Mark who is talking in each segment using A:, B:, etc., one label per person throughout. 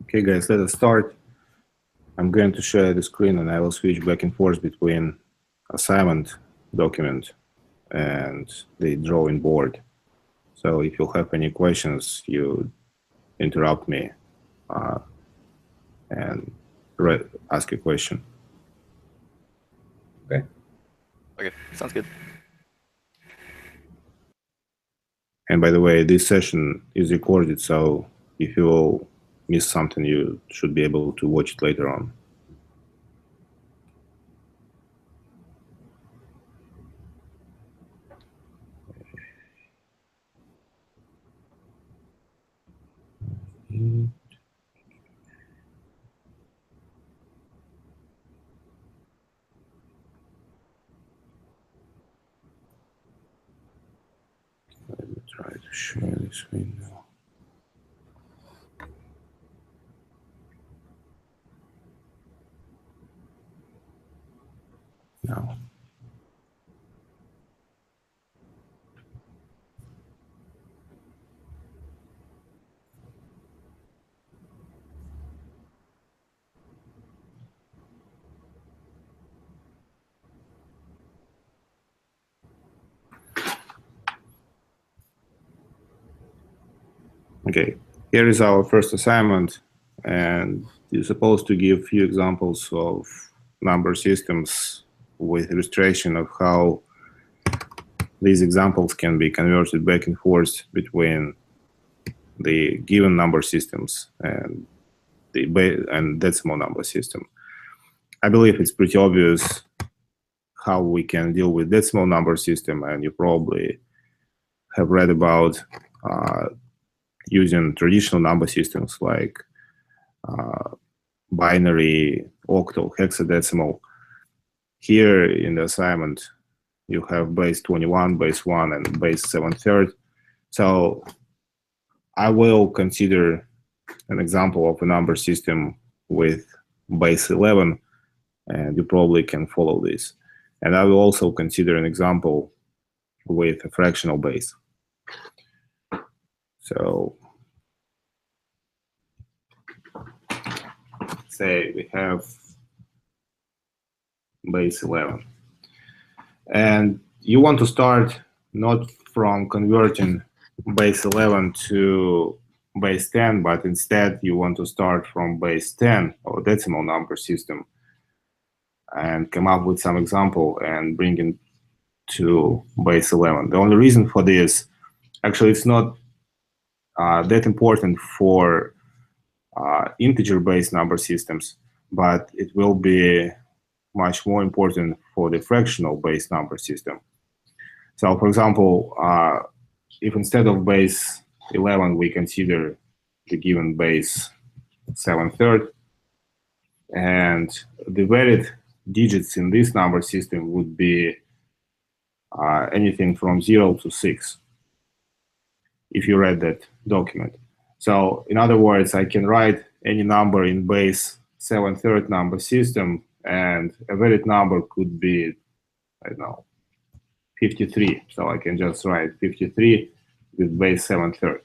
A: Okay, guys, let us start. I'm going to share the screen and I will switch back and forth between assignment document and the drawing board. So if you have any questions, you interrupt me and ask a question.
B: Okay. Okay, sounds good.
A: And by the way, this session is recorded, so if you miss something, you should be able to watch it later on. Let me try to share this window. Now. Okay, here is our first assignment, and you're supposed to give a few examples of number systems with illustration of how these examples can be converted back and forth between the given number systems and the decimal number system. I believe it's pretty obvious how we can deal with decimal number system, and you probably have read about using traditional number systems like binary, octal, hexadecimal. Here in the assignment, you have base 21, base 1, and base 7/3. So I will consider an example of a number system with base 11, and you probably can follow this. And I will also consider an example with a fractional base. So say we have base 11. And you want to start not from converting base 11 to base 10, but instead you want to start from base 10 or decimal number system and come up with some example and bring it to base 11. The only reason for this, actually, it's not that important for integer-based number systems, but it will be much more important for the fractional-based number system. So, for example, if instead of base 11 we consider the given base 7/3, and the valid digits in this number system would be anything from 0 to 6, if you read that document. So in other words, I can write any number in base 7/3 number system, and a valid number could be, I don't know, 53. So I can just write 53 with base 7/3.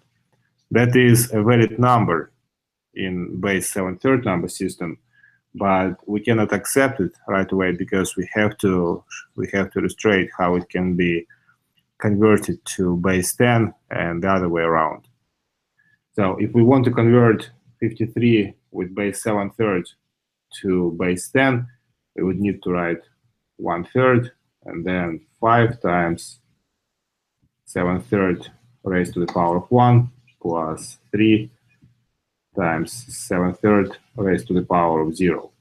A: That is a valid number in base 7/3 number system, but we cannot accept it right away because we have to illustrate how it can be converted to base 10 and the other way around. So if we want to convert 53 with base 7/3 to base 10, we would need to write 1/3 and then 5 times 7/3 raised to the power of 1 plus 3 times 7/3 raised to the power of 0.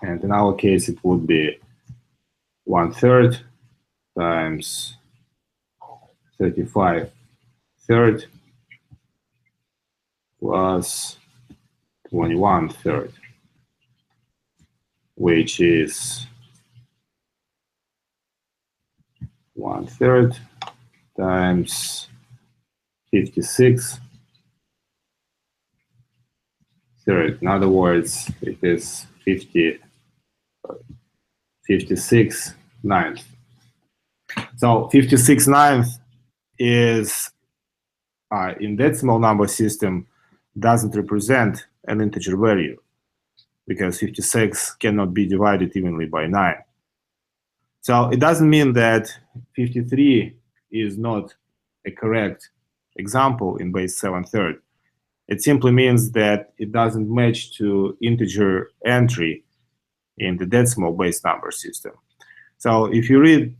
A: And in our case, it would be 1/3 times 35/3 plus 21/3, which is 1/3 times 56/3. In other words, it is 56/9. So 56/9 is in decimal number system doesn't represent an integer value, because 56 cannot be divided evenly by 9. So it doesn't mean that 53 is not a correct example in base 7/3. It simply means that it doesn't match to integer entry in the decimal base number system. So if you read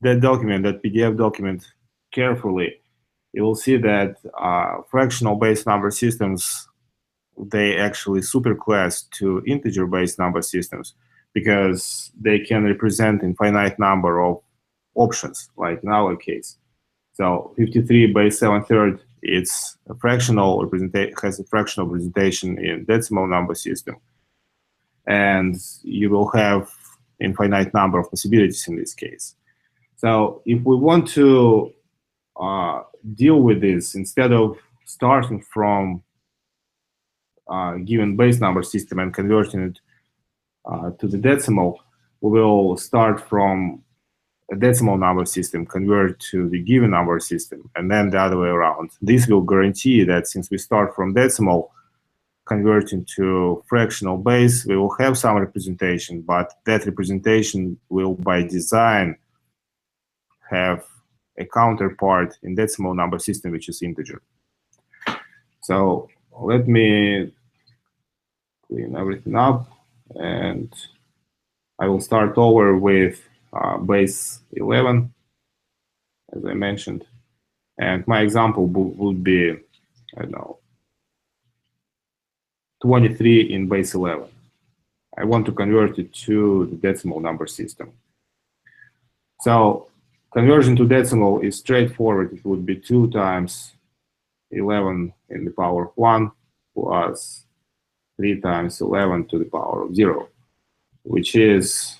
A: that document, that PDF document carefully, you will see that fractional base number systems, they actually superclass to integer base number systems because they can represent infinite number of options, like in our case. So 53 base 7/3, it's a fractional representation, has a fractional representation in decimal number system, and you will have infinite number of possibilities in this case. So if we want to deal with this, instead of starting from given base number system and converting it to the decimal, we will start from a decimal number system, convert to the given number system, and then the other way around. This will guarantee that since we start from decimal, converting to fractional base, we will have some representation, but that representation will by design have a counterpart in decimal number system, which is integer. So let me clean everything up, and I will start over with base 11, as I mentioned. And my example would be, I don't know, 23 in base 11. I want to convert it to the decimal number system. So conversion to decimal is straightforward. It would be 2 times 11 in the power of 1 plus 3 times 11 to the power of 0, which is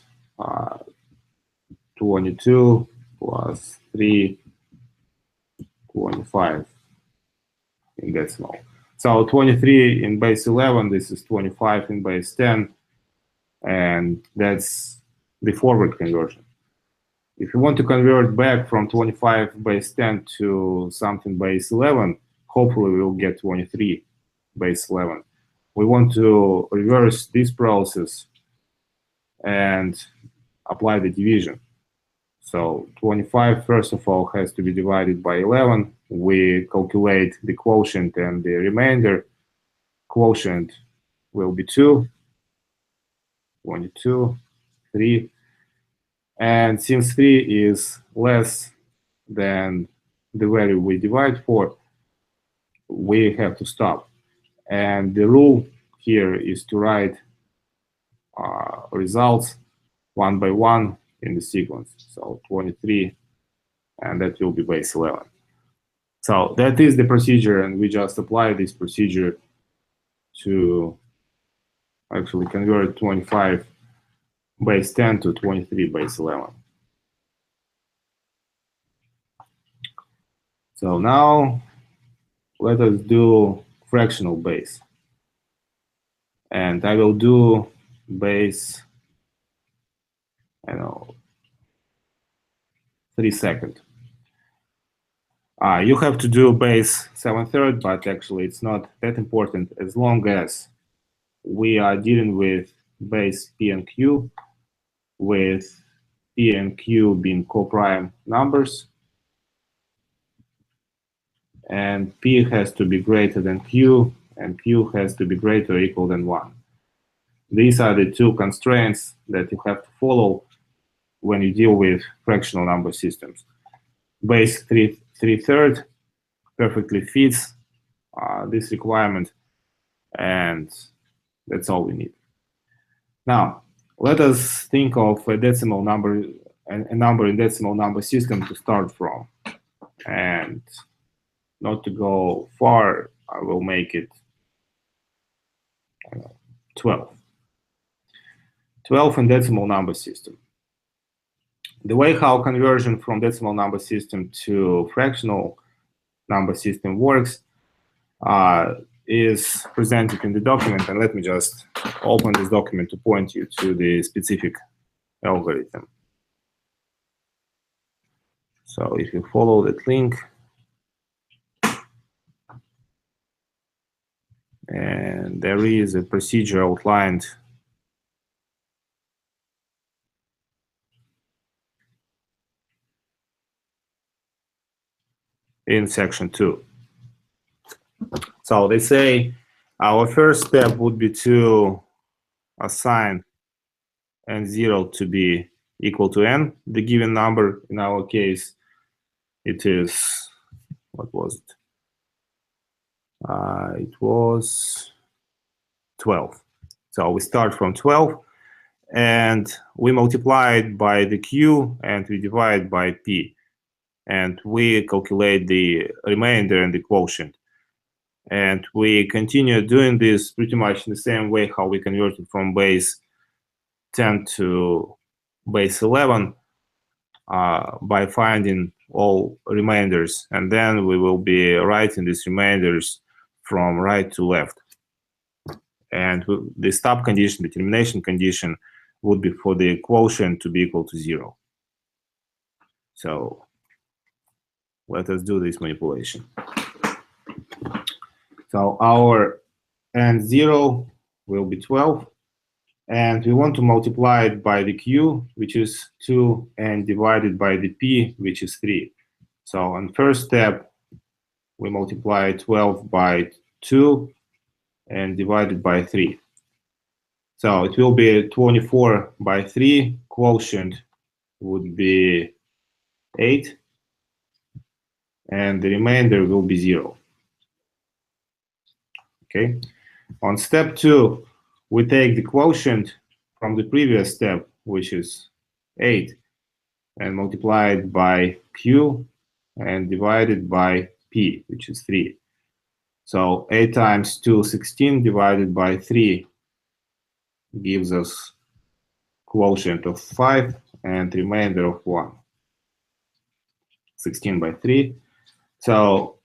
A: 22 plus 3, 25 in decimal. So 23 in base 11, this is 25 in base 10, and that's the forward conversion. If you want to convert back from 25 base 10 to something base 11, hopefully we'll get 23 base 11. We want to reverse this process and apply the division. So 25, first of all, has to be divided by 11. We calculate the quotient and the remainder. Quotient will be 2, 22, 3. And since 3 is less than the value we divide for, we have to stop. And the rule here is to write results one by one in the sequence. So 23, and that will be base 11. So that is the procedure, and we just apply this procedure to actually convert 25 base 10 to 23 base 11. So now let us do fractional base. And I will do base, I don't know, 3 seconds. You have to do base 7/3, but actually it's not that important as long as we are dealing with base P and Q, with P and Q being co-prime numbers, and P has to be greater than Q, and Q has to be greater or equal than 1. These are the 2 constraints that you have to follow when you deal with fractional number systems. Base 3/3 perfectly fits this requirement, and that's all we need. Now, let us think of a decimal number, a number in decimal number system to start from. And not to go far, I will make it 12. 12 in decimal number system. The way how conversion from decimal number system to fractional number system works is presented in the document, and let me just open this document to point you to the specific algorithm. So if you follow that link, and there is a procedure outlined in section 2. So they say our first step would be to assign n0 to be equal to n, the given number. In our case, it is, what was it? It was 12. So we start from 12, and we multiply it by the q, and we divide by p. And we calculate the remainder and the quotient. And we continue doing this pretty much in the same way how we converted from base 10 to base 11 by finding all remainders. And then we will be writing these remainders from right to left. And the stop condition, the termination condition, would be for the quotient to be equal to 0. So let us do this manipulation. So our n0 will be 12, and we want to multiply it by the q, which is 2, and divided by the p, which is 3. So on first step, we multiply 12 by 2 and divided by 3. So it will be 24 by 3, quotient would be 8, and the remainder will be 0. Okay. On step 2, we take the quotient from the previous step, which is 8, and multiply it by q and divide it by p, which is 3. So 8 times 2, 16, divided by 3 gives us quotient of 5 and remainder of 1. 16 by 3. So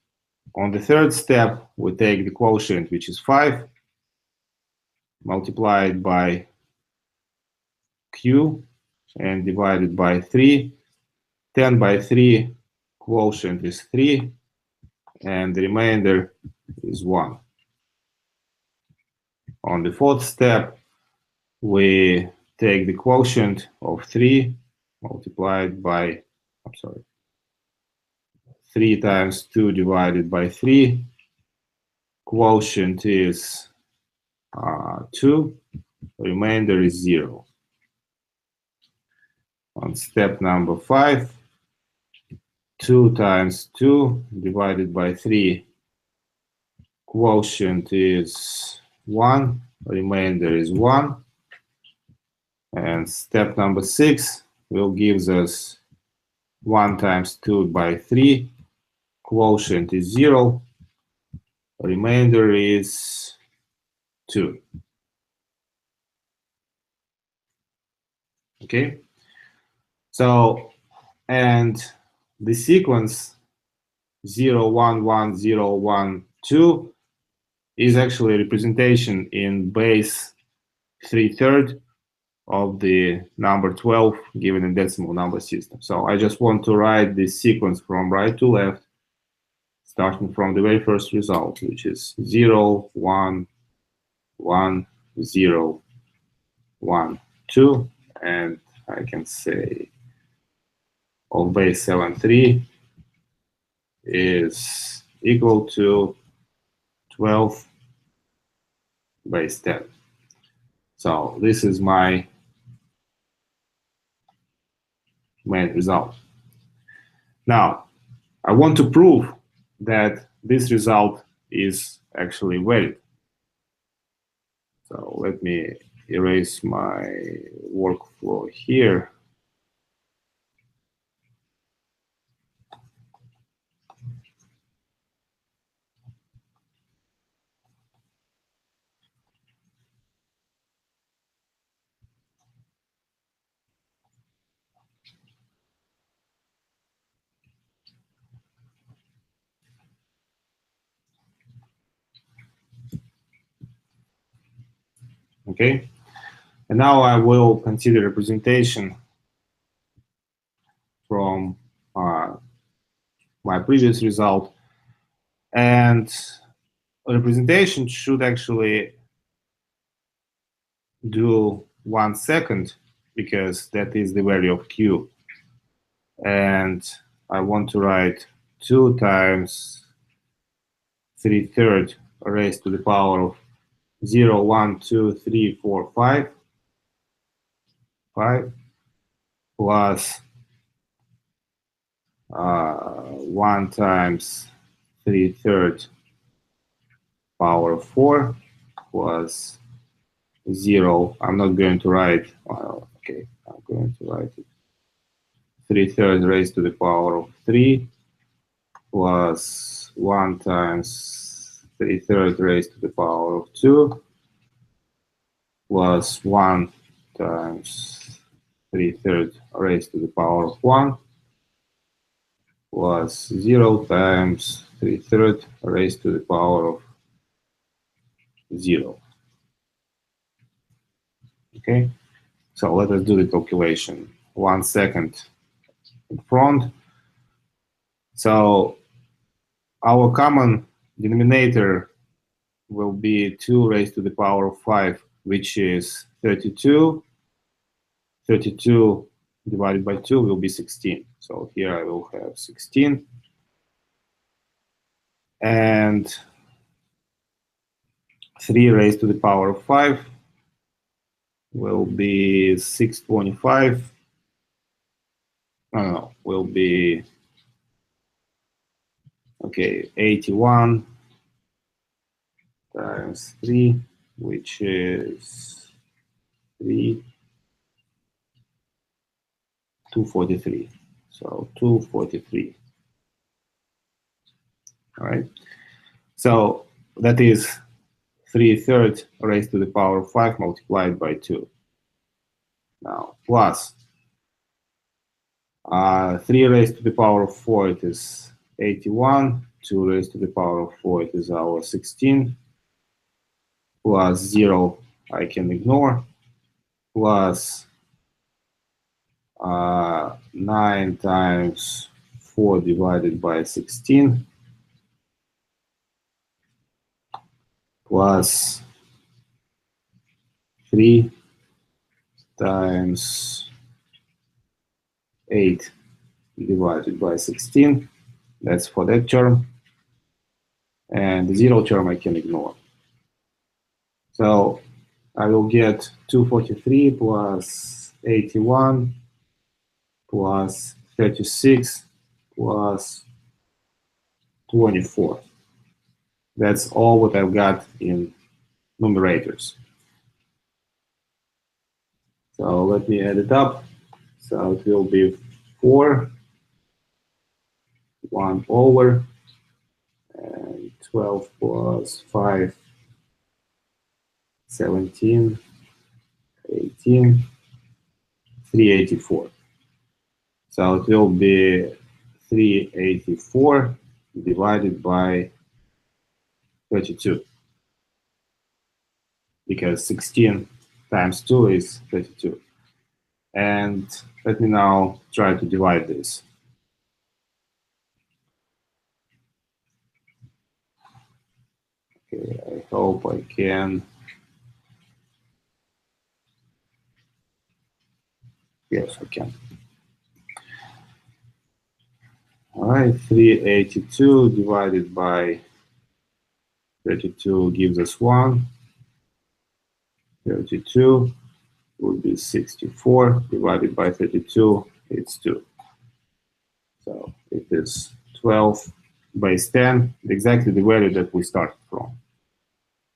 A: on the third step, we take the quotient, which is 5, multiplied by q and divided by 3. 10 by 3, quotient is 3, and the remainder is 1. On the fourth step, we take the quotient of 3 multiplied by, 3 times 2 divided by 3. Quotient is 2, remainder is 0. On step number 5, 2 times 2 divided by 3, quotient is 1, remainder is 1. And step number 6 will give us 1 times 2 by 3, quotient is 0, remainder is 2. Okay, so, and the sequence 0, 1, 1, 0, 1, 2 is actually a representation in base 3/3 of the number 12 given in decimal number system. So I just want to write this sequence from right to left, starting from the very first result, which is 0, 1, 1, 0, 1, 2, and I can say of base 7/3 is equal to 12 base 10. So this is my main result. Now, I want to prove that this result is actually valid. So let me erase my workflow here. Okay, and now I will consider representation from my previous result, and representation should actually do 1 second, because that is the value of q. And I want to write 2 times 3/3 raised to the power of 0, 1, 2, 3, 4, 5, 5 plus 1 times 3/3 power of 4 plus 0. I'm not going to write, okay, I'm going to write it. 3/3 raised to the power of 3 plus 1 times 3/3 raised to the power of 2 plus 1 times 3/3 raised to the power of 1 plus 0 times 3/3 raised to the power of 0. Okay, so let us do the calculation. 1 second in front. So our common denominator will be 2 raised to the power of 5, which is 32. 32 divided by 2 will be 16. So here I will have 16. And 3 raised to the power of 5 will be 625. No, will be, okay, 81 times 3, which is 243. So 243. All right. So that is 3/3 raised to the power of 5 multiplied by 2. Now plus 3 raised to the power of 4, it is 81. 2 raised to the power of 4, it is our 16. Plus 0, I can ignore. Plus 9 times 4 divided by 16. Plus 3 times 8 divided by 16. That's for that term. And the 0 term I can ignore. So I will get 243 plus 81 plus 36 plus 24. That's all what I've got in numerators. So let me add it up. So it will be 4, 1 over, and 12 plus 5, 17, 18, 384. So it will be 384 divided by 32, because 16 times 2 is 32. And let me now try to divide this. Okay, I hope I can. Yes, I can. All right, 382 divided by 32 gives us 1. 32 would be 64 divided by 32, it's 2. So it is 12 base 10, exactly the value that we started from.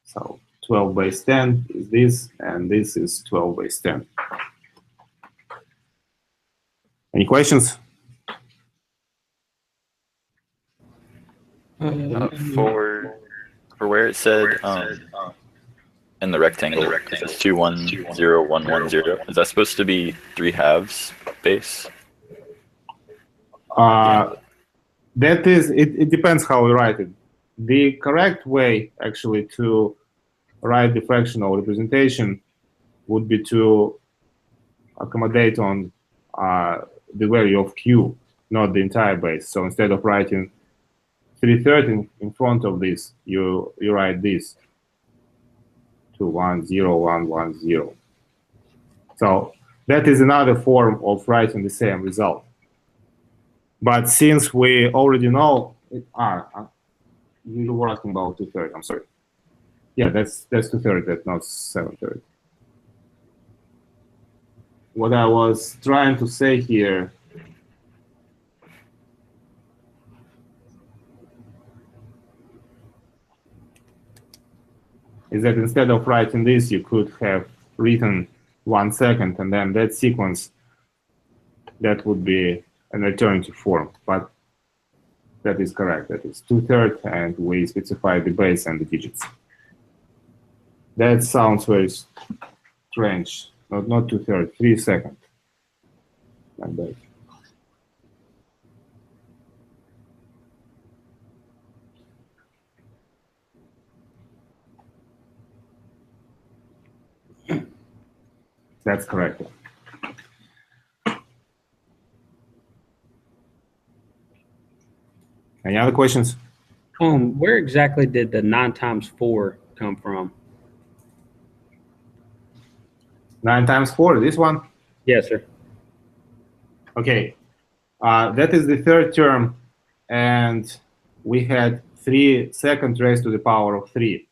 A: So 12 base 10 is this, and this is 12 base 10. Any questions?
B: For where it said in the rectangle, it says 210110. Is that supposed to be 3/2 base?
A: That is, it depends how we write it. The correct way actually to write the fractional representation would be to accommodate on the value of q, not the entire base. So instead of writing 3/3 in front of this, you write this 2 1 0 1 1 0. So that is another form of writing the same result. But since we already know, you were asking about 2/3. I'm sorry. Yeah, that's 2/3. That's not 7/3. What I was trying to say here is that instead of writing this, you could have written 1 second, and then that sequence, that would be an alternative form. But that is correct. That is 2/3, and we specify the base and the digits. That sounds very strange. Not 2/3, 3 seconds. Like that. That's correct. Any other questions?
C: Where exactly did the 9 times 4 come from?
A: 9 times 4, this one?
C: Yes, sir.
A: Okay. That is the third term, and we had 3 seconds raised to the power of 3.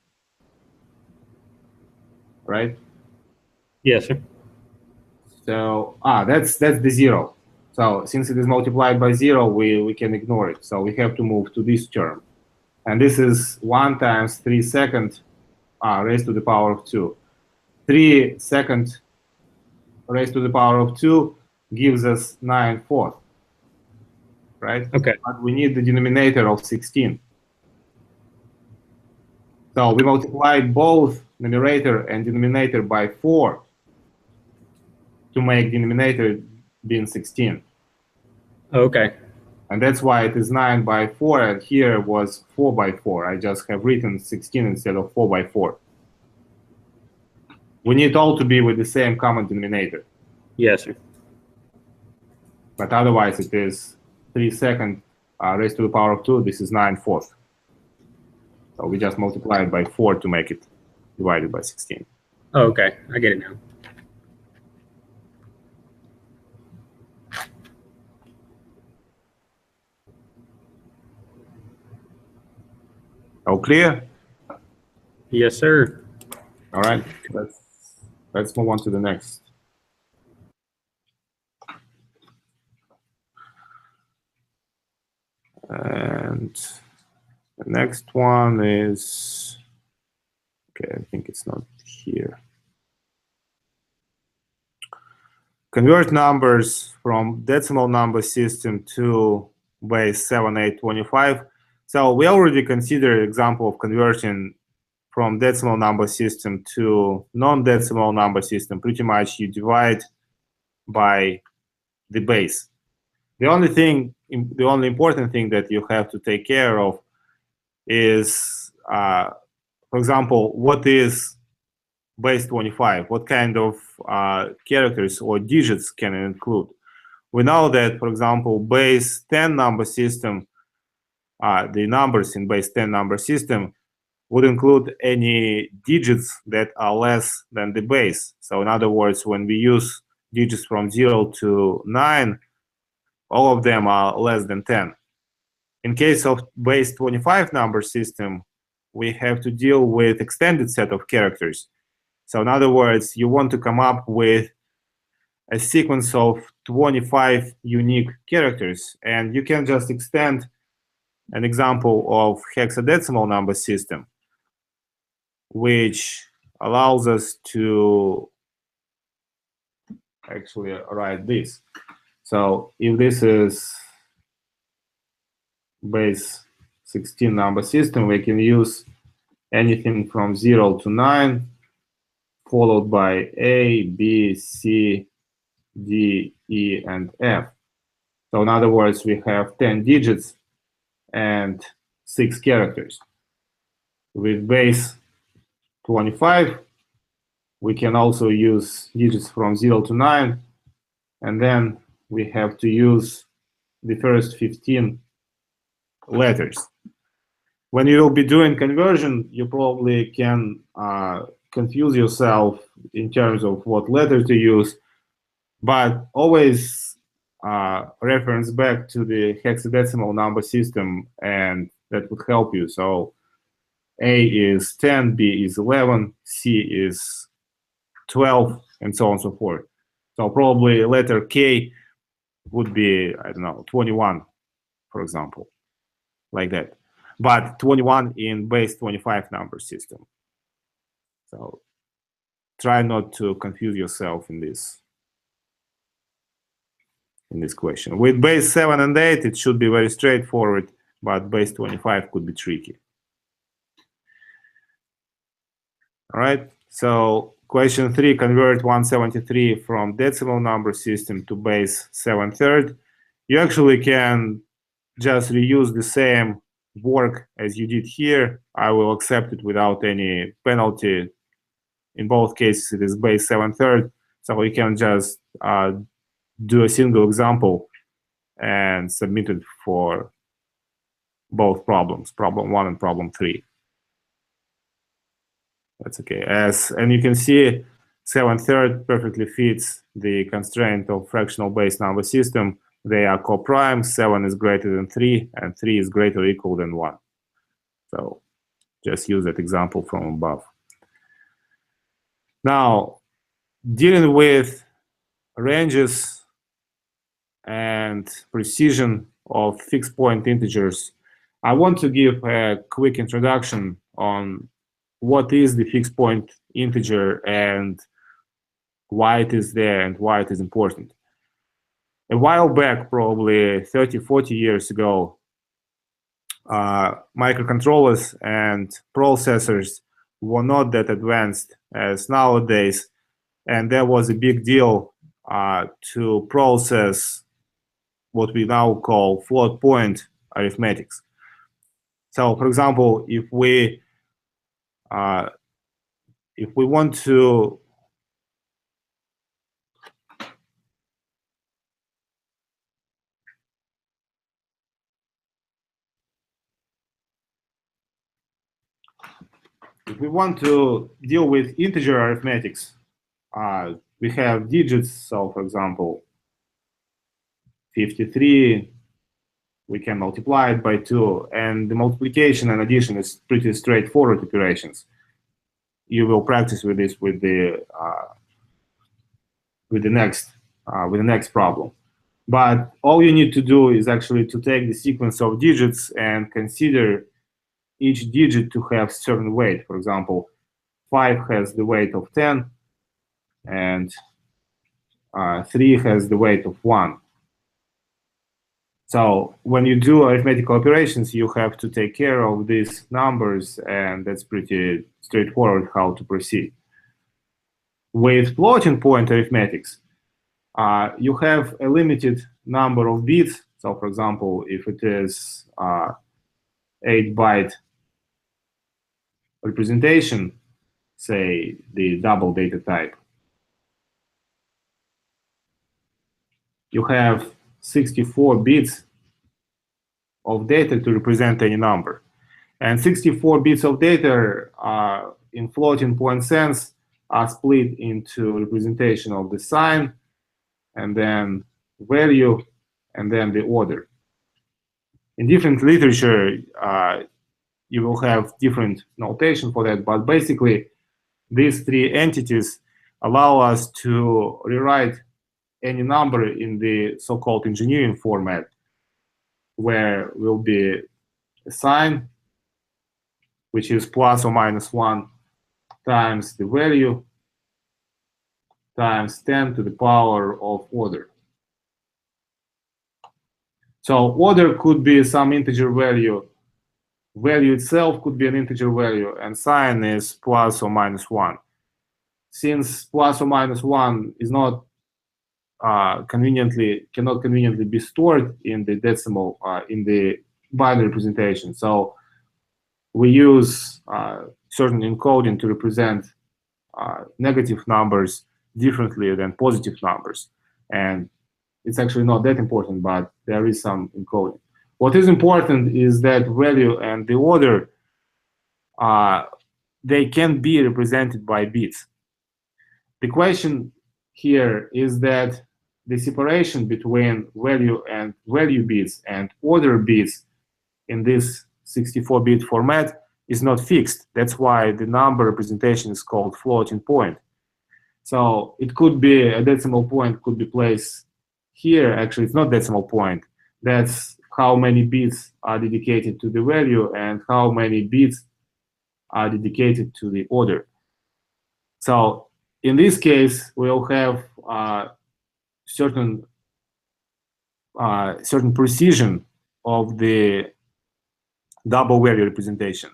A: Right?
C: Yes, sir.
A: So that's the 0. So since it is multiplied by 0, we can ignore it. So we have to move to this term. And this is 1 times 3 seconds raised to the power of 2. 3 seconds raised to the power of 2 gives us 9/4. Right?
C: Okay.
A: But we need the denominator of 16. So we multiply both numerator and denominator by 4 to make denominator being 16.
C: Okay.
A: And that's why it is 9/4, and here was 4/4. I just have written 16 instead of 4/4. We need all to be with the same common denominator.
C: Yes, sir.
A: But otherwise, it is 3 seconds raised to the power of 2. This is 9/4. So we just multiply it by 4 to make it divided by 16.
C: Okay, I get it now.
A: All clear?
C: Yes, sir.
A: All right. Let's move on to the next. And the next one is, okay, I think it's not here. Convert numbers from decimal number system to base 7, 8, 25. So we already considered example of converting from decimal number system to non-decimal number system. Pretty much you divide by the base. The only important thing that you have to take care of is, for example, what is base 25? What kind of characters or digits can it include? We know that, for example, base 10 number system, the numbers in base 10 number system would include any digits that are less than the base. So in other words, when we use digits from 0 to 9, all of them are less than 10. In case of base 25 number system, we have to deal with extended set of characters. So in other words, you want to come up with a sequence of 25 unique characters, and you can just extend an example of hexadecimal number system, which allows us to actually write this. So if this is base 16 number system, we can use anything from 0 to 9, followed by A, B, C, D, E, and F. So in other words, we have 10 digits and 6 characters. With base 25, we can also use digits from 0 to 9, and then we have to use the first 15 letters. when you will be doing conversion, you probably can confuse yourself in terms of what letter to use, but always reference back to the hexadecimal number system, and that would help you. So A is 10, B is 11, C is 12, and so on and so forth. So probably letter K would be, I don't know, 21, for example, like that. But 21 in base 25 number system. So try not to confuse yourself in this question. With base 7 and 8, it should be very straightforward, but base 25 could be tricky. All right, so question 3, convert 173 from decimal number system to base 7/3. You actually can just reuse the same work as you did here. I will accept it without any penalty. In both cases, it is base 7/3, so we can just do a single example and submit it for both problems, problem 1 and problem 3. That's okay. And you can see 7/3 perfectly fits the constraint of fractional base number system. They are co-prime. 7 is greater than 3, and 3 is greater or equal than 1. So just use that example from above. Now, dealing with ranges and precision of fixed point integers, I want to give a quick introduction on what is the fixed point integer and why it is there and why it is important. A while back, probably 30, 40 years ago, microcontrollers and processors were not that advanced as nowadays, and there was a big deal to process what we now call float point arithmetics. So, for example, if we want to deal with integer arithmetics, we have digits. So, for example, 53, we can multiply it by 2, and the multiplication and addition is pretty straightforward operations. You will practice with this with the next problem. But all you need to do is actually to take the sequence of digits and consider each digit to have certain weight. For example, 5 has the weight of 10, and 3 has the weight of 1. So when you do arithmetical operations, you have to take care of these numbers, and that's pretty straightforward how to proceed. With floating point arithmetics, you have a limited number of bits. So, for example, if it is 8-byte representation, say the double data type, you have 64 bits of data to represent any number. And 64 bits of data in floating point sense are split into representation of the sign, and then value, and then the order. In different literature, you will have different notation for that, but basically, these three entities allow us to rewrite any number in the so-called engineering format, where will be a sign, which is plus or minus 1 times the value times 10 to the power of order. So order could be some integer value. Value itself could be an integer value, and sign is plus or minus 1. Since plus or minus 1 is not cannot conveniently be stored in the decimal, in the binary representation, so we use certain encoding to represent negative numbers differently than positive numbers. And it's actually not that important, but there is some encoding. What is important is that value and the order, they can be represented by bits. The question here is that the separation between value and value bits and order bits in this 64-bit format is not fixed. That's why the number representation is called floating point. So it could be a decimal point could be placed here. Actually, it's not decimal point. That's how many bits are dedicated to the value and how many bits are dedicated to the order. So in this case, we'll have certain precision of the double value representation.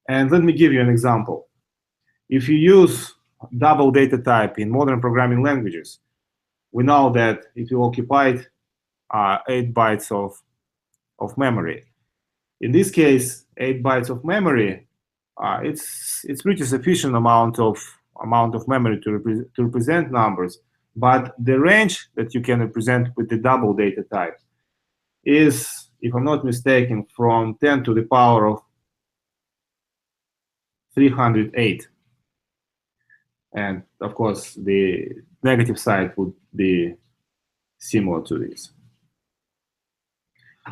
A: And let me give you an example. If you use double data type in modern programming languages, we know that it will occupy 8 bytes of memory. In this case, 8 bytes of memory, it's pretty sufficient amount of memory to represent numbers, but the range that you can represent with the double data type is, if I'm not mistaken, from 10 to the power of 308. And of course, the negative side would be similar to this.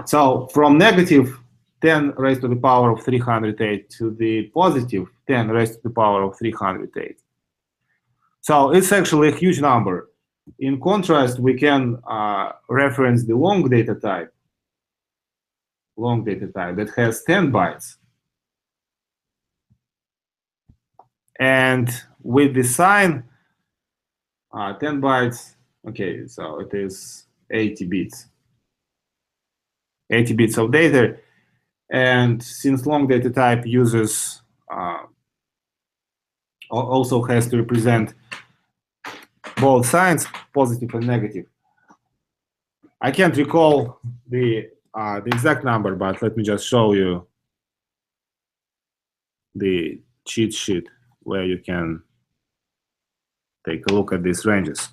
A: So from negative 10 raised to the power of 308 to the positive 10 raised to the power of 308. So it's actually a huge number. In contrast, we can reference the long data type that has 10 bytes. And with the sign, 10 bytes, okay, so it is 80 bits. 80 bits of data. And since long data type uses also has to represent both signs, positive and negative. I can't recall the exact number, but let me just show you the cheat sheet where you can take a look at these ranges.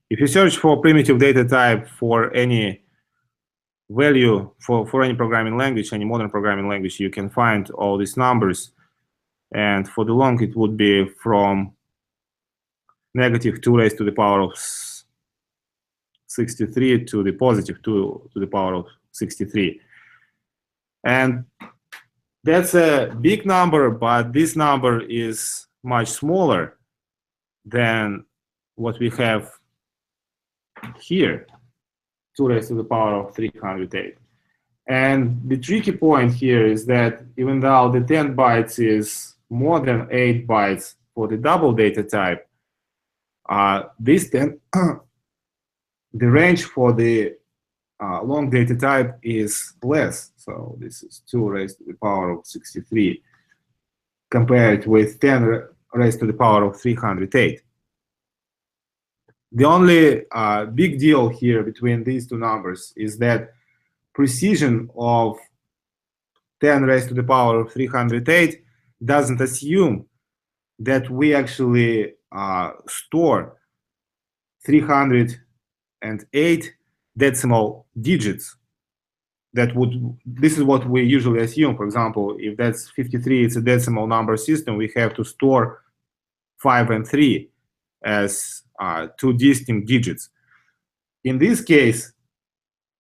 A: If you search for primitive data type for any value, for any programming language, any modern programming language, you can find all these numbers. And for the long, it would be from negative 2 raised to the power of 63 to the positive 2 to the power of 63. And that's a big number, but this number is much smaller than what we have here, 2 raised to the power of 308. And the tricky point here is that even though the 10 bytes is more than 8 bytes for the double data type, this 10, the range for the long data type is less. So this is 2 raised to the power of 63 compared with 10 raised to the power of 308. The only big deal here between these two numbers is that precision of 10 raised to the power of 308 doesn't assume that we actually store 308 decimal digits. This is what we usually assume. For example, if that's 53, it's a decimal number system, we have to store 5 and 3 as 2 distinct digits. In this case,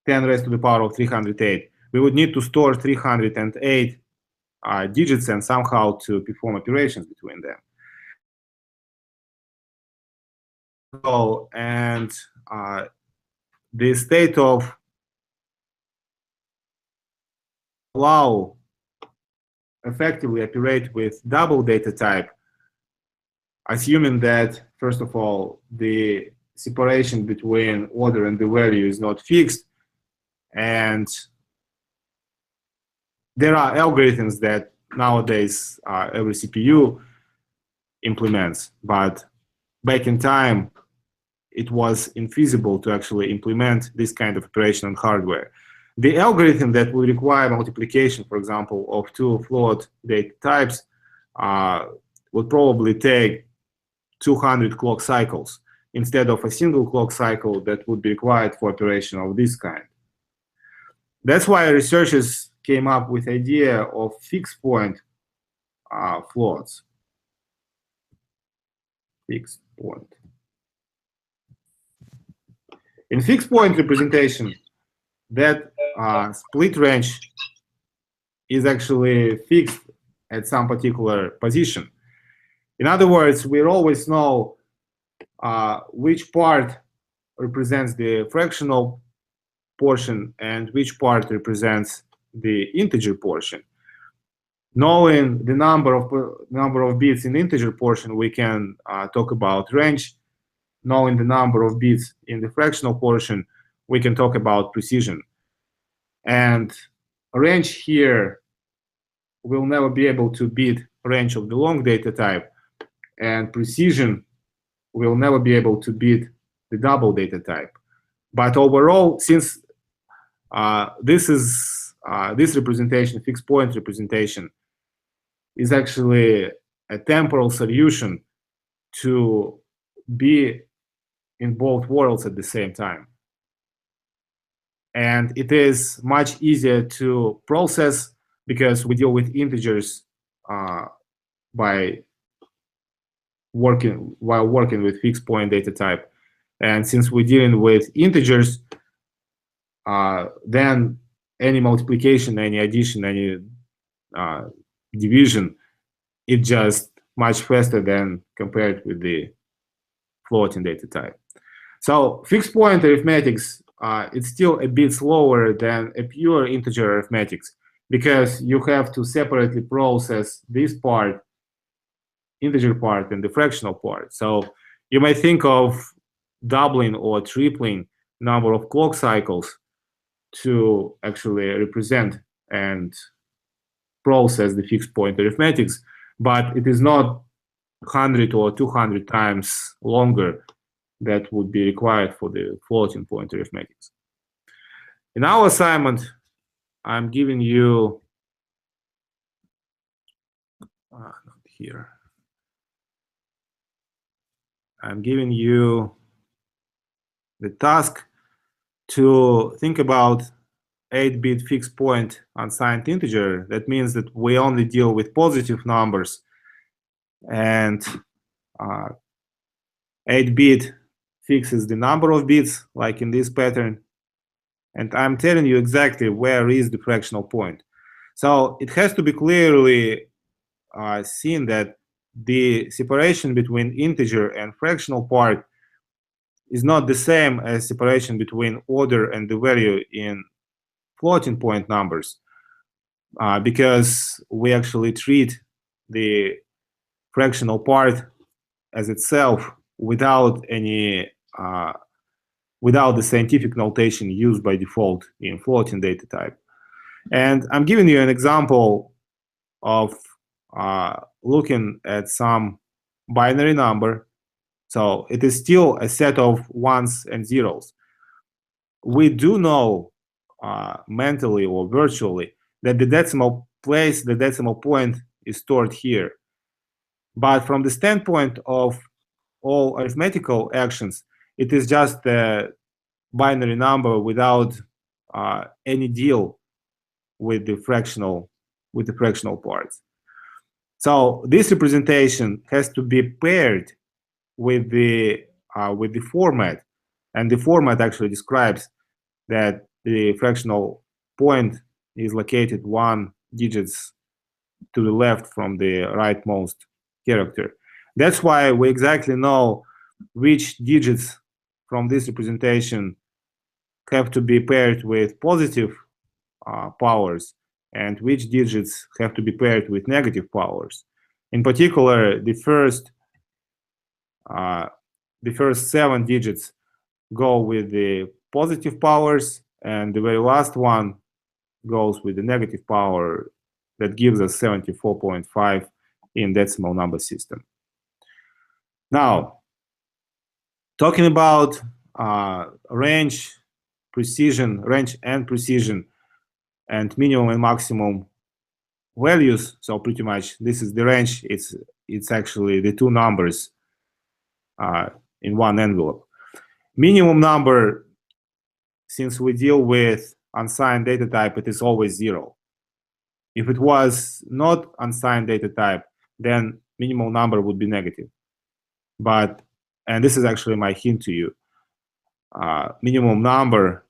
A: 10 raised to the power of 308, we would need to store 308 digits and somehow to perform operations between them. So, and the state of allow effectively operate with double data type, assuming that, first of all, the separation between order and the value is not fixed, and there are algorithms that nowadays every CPU implements, but back in time, it was infeasible to actually implement this kind of operation on hardware. The algorithm that would require multiplication, for example, of two float data types would probably take 200 clock cycles instead of a single clock cycle that would be required for operation of this kind. That's why researchers came up with the idea of fixed point floats. Fixed point. In fixed point representation, that split range is actually fixed at some particular position. In other words, we always know which part represents the fractional portion and which part represents the integer portion. Knowing the number of bits in integer portion, we can talk about range. Knowing the number of bits in the fractional portion, we can talk about precision. And range here will never be able to beat range of the long data type, and precision will never be able to beat the double data type. But overall, since this representation, fixed point representation, is actually a temporal solution to be in both worlds at the same time. And it is much easier to process because we deal with integers while working with fixed point data type. And since we're dealing with integers, then any multiplication, any addition, any division, it's just much faster than compared with the floating data type. So fixed point arithmetics, it's still a bit slower than a pure integer arithmetics because you have to separately process this part, integer part, and the fractional part. So you might think of doubling or tripling number of clock cycles to actually represent and process the fixed point arithmetics, but it is not 100 or 200 times longer that would be required for the floating point arithmetics. In our assignment, I'm giving you not here. I'm giving you the task to think about 8-bit fixed point unsigned integer. That means that we only deal with positive numbers, and 8-bit fixes the number of bits, like in this pattern. And I'm telling you exactly where is the fractional point. So it has to be clearly seen that the separation between integer and fractional part is not the same as separation between order and the value in floating point numbers, because we actually treat the fractional part as itself without any without the scientific notation used by default in floating data type. And I'm giving you an example of looking at some binary number. So it is still a set of ones and zeros. We do know mentally or virtually that the decimal place, the decimal point is stored here. But from the standpoint of all arithmetical actions, it is just a binary number without any deal with the fractional parts. So this representation has to be paired with the format, and the format actually describes that the fractional point is located 1 digit to the left from the rightmost character. That's why we exactly know which digits from this representation have to be paired with positive powers and which digits have to be paired with negative powers. In particular, the first 7 digits go with the positive powers, and the very last one goes with the negative power that gives us 74.5 in decimal number system. Now, Talking about range and precision, and minimum and maximum values. So pretty much this is the range. It's actually the two numbers in one envelope. Minimum number, since we deal with unsigned data type, it is always 0. If it was not unsigned data type, then minimal number would be negative. But, and this is actually my hint to you, minimum number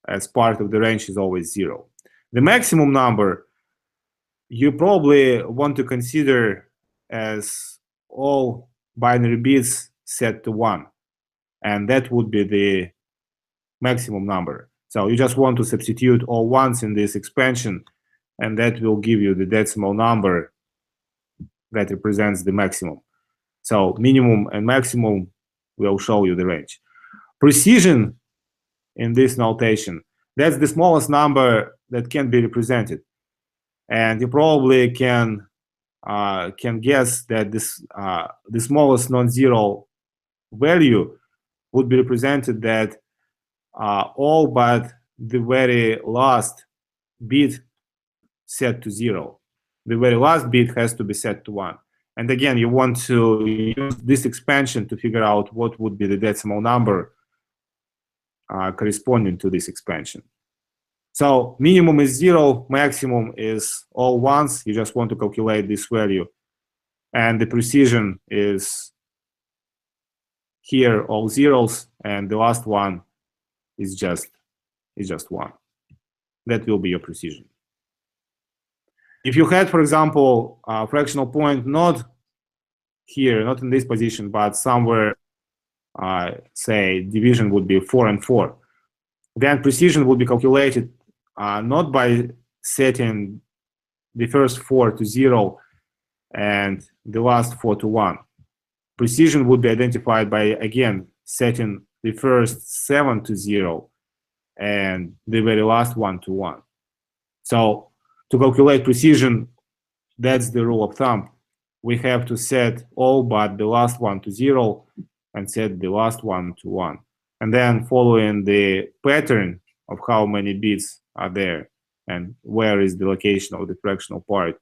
A: as part of the range is always 0. The maximum number you probably want to consider as all binary bits set to 1, and that would be the maximum number. So you just want to substitute all ones in this expansion, and that will give you the decimal number that represents the maximum. So minimum and maximum will show you the range. Precision in this notation, that's the smallest number that can be represented. And you probably can guess that this the smallest non-zero value would be represented that all but the very last bit set to 0. The very last bit has to be set to 1. And again, you want to use this expansion to figure out what would be the decimal number corresponding to this expansion. So minimum is 0, maximum is all ones. You just want to calculate this value. And the precision is here all zeros, and the last one is just 1. That will be your precision. If you had, for example, a fractional point not here, not in this position, but somewhere, say division would be 4 and 4, then precision would be calculated not by setting the first 4 to 0 and the last 4 to 1. Precision would be identified by, again, setting the first 7 to 0 and the very last 1 to 1. So to calculate precision, that's the rule of thumb. We have to set all but the last one to 0 and set the last one to 1. And then following the pattern of how many bits are there and where is the location of the fractional part.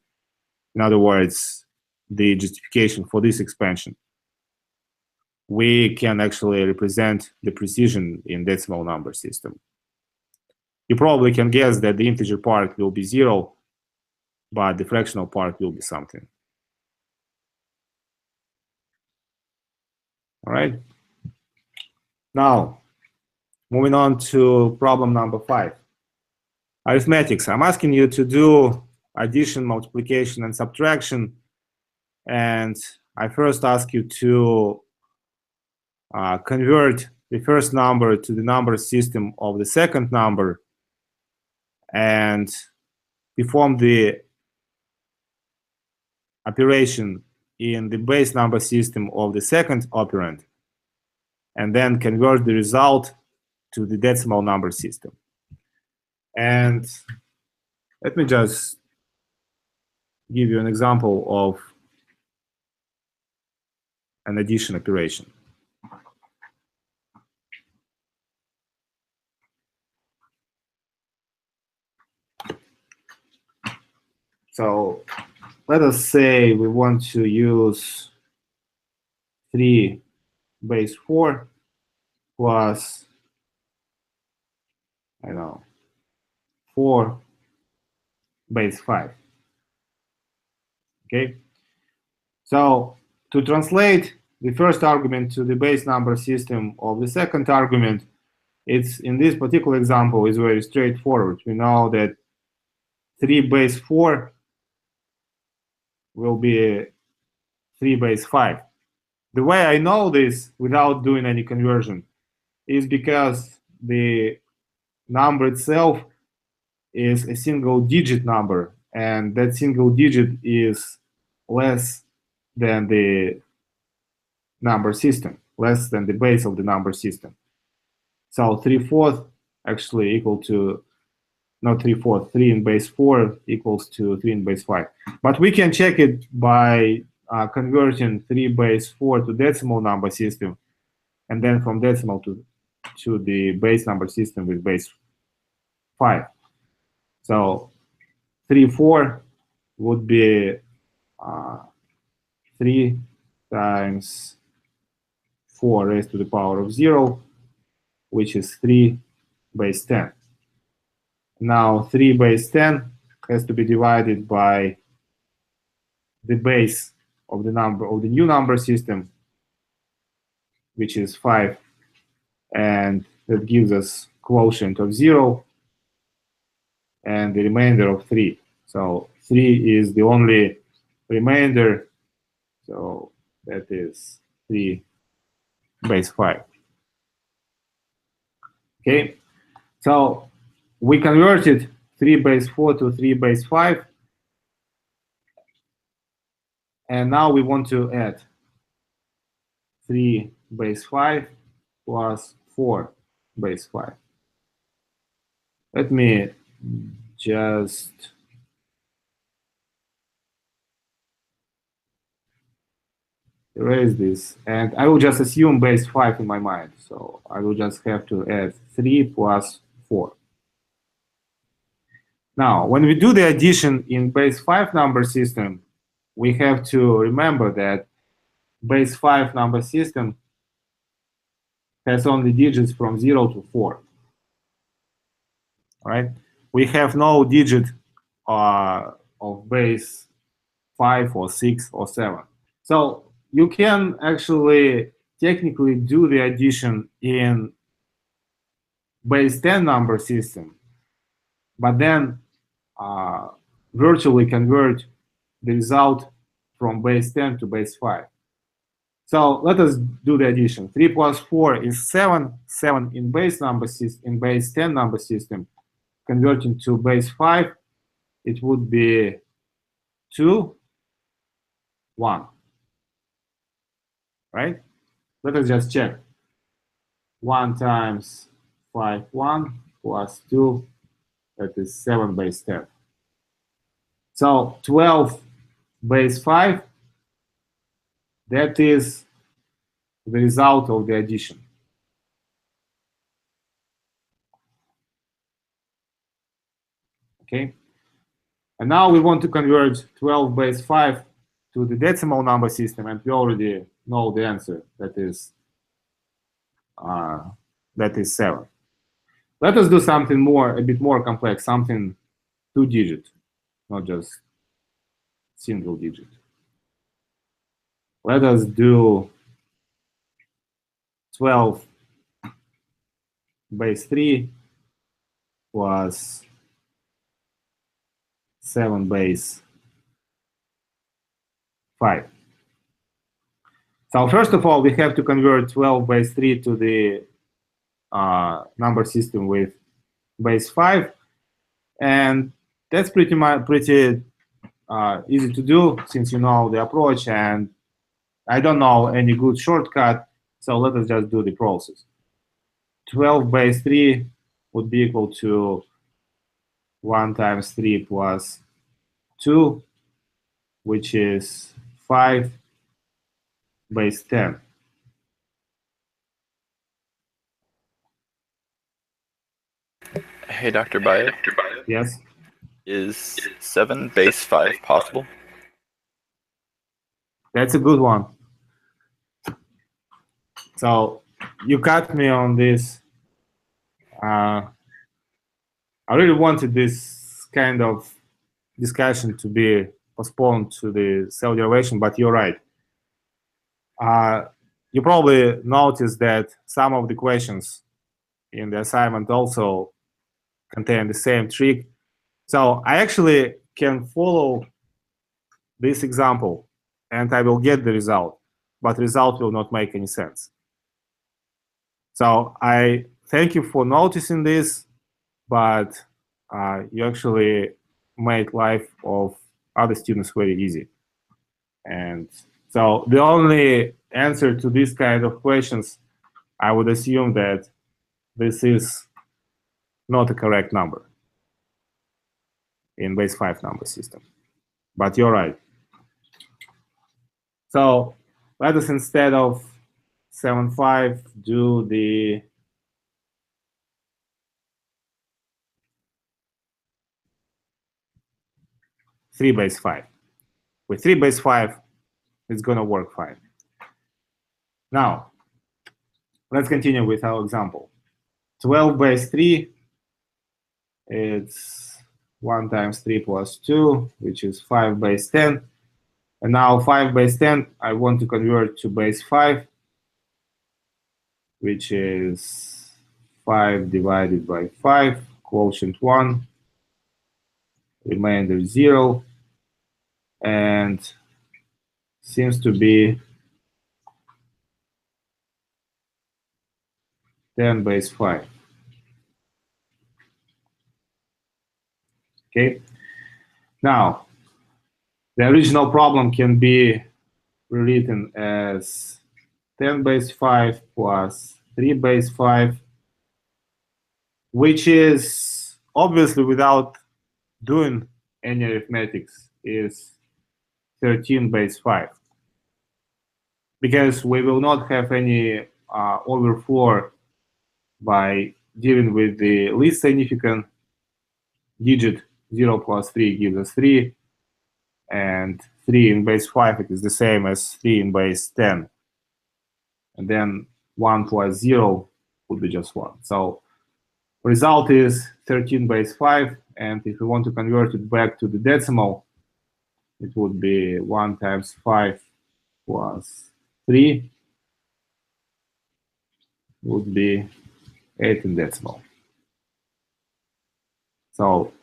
A: In other words, the justification for this expansion, we can actually represent the precision in decimal number system. You probably can guess that the integer part will be 0, but the fractional part will be something. All right. Now, moving on to problem number 5. Arithmetics. I'm asking you to do addition, multiplication, and subtraction. And I first ask you to convert the first number to the number system of the second number and perform the operation in the base number system of the second operand, and then convert the result to the decimal number system. And let me just give you an example of an addition operation. So let us say we want to use 3 base 4 plus, I don't know, 4 base 5. Okay. So to translate the first argument to the base number system of the second argument, it's in this particular example is very straightforward. We know that 3 base 4 will be 3 base 5. The way I know this without doing any conversion is because the number itself is a single digit number, and that single digit is less than the number system, less than the base of the number system. So 3/4 actually equal to, not 3/4, 3 in base 4 equals to 3 in base 5. But we can check it by converting 3 base 4 to decimal number system. and then from decimal to the base number system with base 5. So 3, 4 would be 3 times 4 raised to the power of 0, which is 3 base 10. Now 3 base 10 has to be divided by the base of the number of the new number system, which is 5, and that gives us quotient of 0 and the remainder of 3. So 3 is the only remainder, so that is 3 base 5. Okay, so we converted 3 base 4 to 3 base 5, and now we want to add 3 base 5 plus 4 base 5. Let me just erase this, and I will just assume base 5 in my mind. So I will just have to add 3 plus 4. Now, when we do the addition in base 5 number system, we have to remember that base 5 number system has only digits from 0 to 4. All right? We have no digit of base 5 or 6 or 7. So you can actually technically do the addition in base 10 number system, but then virtually convert the result from base 10 to base 5. So let us do the addition. 3 plus 4 is 7. 7 in base number system, in base 10 number system, converting to base 5, it would be 2, 1. Right? Let us just check. 1 times 5, 1 plus 2, that is 7 base 10. So 12 base 5, that is the result of the addition. Okay? And now we want to convert 12 base 5 to the decimal number system, and we already know the answer. That is 7. Let us do something a bit more complex, something 2-digit, not just single digit. Let us do 12 base 3 plus 7 base 5. So first of all, we have to convert 12 base 3 to the number system with base 5, and that's pretty easy to do since you know the approach, and I don't know any good shortcut, so let us just do the process. 12 base 3 would be equal to 1 times 3 plus 2, which is 5 base 10.
B: Hey, Dr. Bayer.
A: Yes?
B: Is 7 base 5 possible?
A: That's a good one. So you caught me on this. I really wanted this kind of discussion to be postponed to the self-derivation, but you're right. You probably noticed that some of the questions in the assignment also contain the same trick. So I actually can follow this example and I will get the result, but result will not make any sense. So I thank you for noticing this, but you actually made life of other students very easy. And so the only answer to this kind of questions, I would assume that this is not a correct number in base 5 number system. But you're right. So let us, instead of 7.5 do the three base 5. With 3 base 5, it's going to work fine. Now, let's continue with our example. 12 base 3, it's 1 times 3 plus 2, which is 5 base 10. And now 5 base 10, I want to convert to base 5, which is 5 divided by 5, quotient 1, remainder 0, and seems to be 10 base 5. Okay. Now, the original problem can be rewritten as 10 base 5 plus 3 base 5, which is obviously without doing any arithmetics is 13 base 5. Because we will not have any overflow by dealing with the least significant digit. 0 plus 3 gives us 3, and 3 in base 5 it is the same as 3 in base 10. And then 1 plus 0 would be just 1. So result is 13 base 5, and if we want to convert it back to the decimal, it would be 1 times 5 plus 3 would be 8 in decimal. So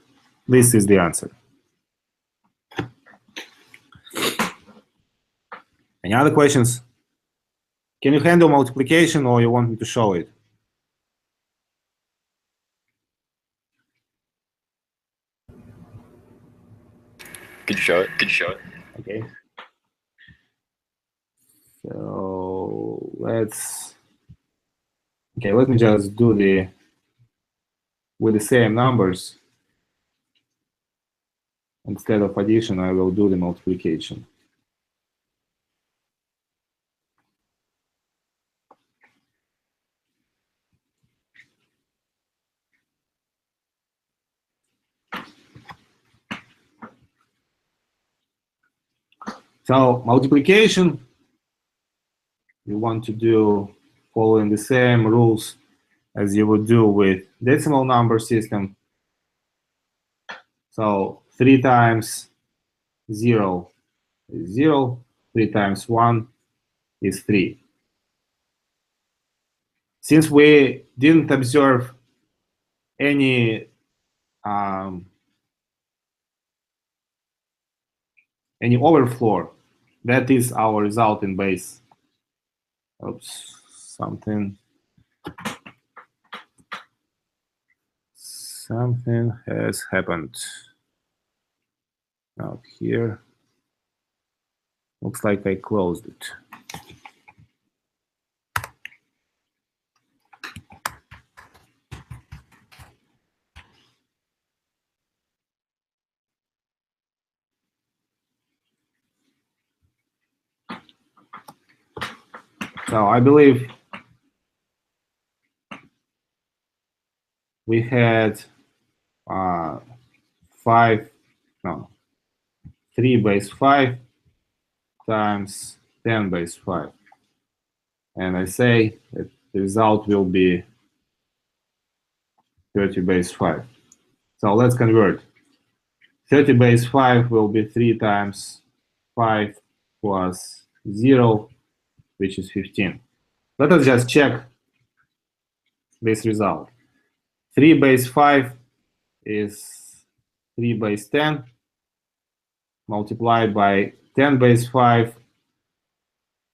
A: this is the answer. Any other questions? Can you handle multiplication, or you want me to show it?
B: Could you show it?
A: Okay. So let me just do with the same numbers. Instead of addition, I will do the multiplication. So multiplication, you want to do following the same rules as you would do with decimal number system. So 3 times 0 is 0, 3 times 1 is 3. Since we didn't observe any overflow, that is our result in base. Oops, something has happened. Now here, looks like I closed it. So I believe we had 3 base 5 times 10 base 5. And I say that the result will be 30 base 5. So let's convert. 30 base 5 will be 3 times 5 plus 0, which is 15. Let us just check this result. 3 base 5 is 3 base 10 multiplied by 10 base 5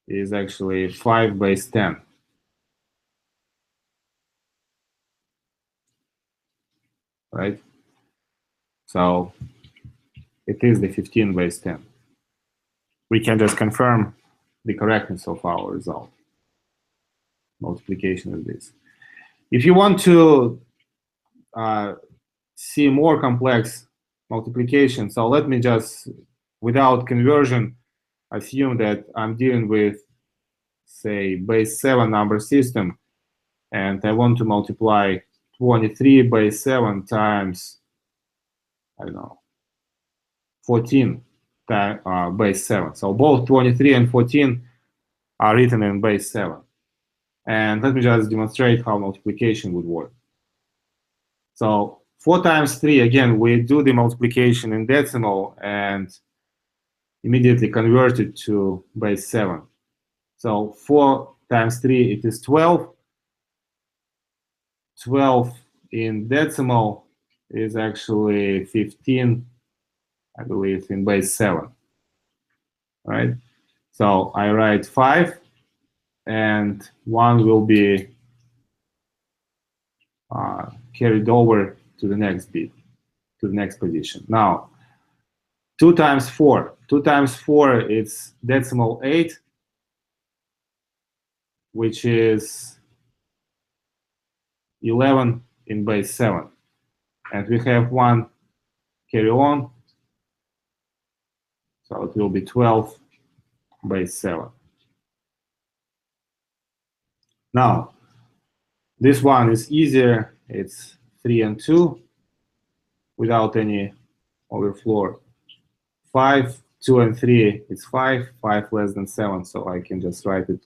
A: is actually 5 base 10. Right? So it is the 15 base 10. We can just confirm the correctness of our result. Multiplication of this. If you want to see more complex multiplication, so let me just, without conversion, assume that I'm dealing with say, base 7 number system, and I want to multiply 23 base 7 times, I don't know, 14 base 7. So both 23 and 14 are written in base 7. And let me just demonstrate how multiplication would work. So 4 times 3, again, we do the multiplication in decimal and immediately convert it to base 7. So 4 times 3, it is 12. 12 in decimal is actually 15, I believe, in base 7. Right? So I write 5, and 1 will be carried over to the next bit, to the next position. Now, 2 times 4. 2 times 4, it's decimal 8, which is 11 in base 7. And we have 1 carry on, so it will be 12 base 7. Now, this one is easier. It's 3 and 2 without any overflow. 5, 2 and 3, it's 5. 5 less than 7, so I can just write it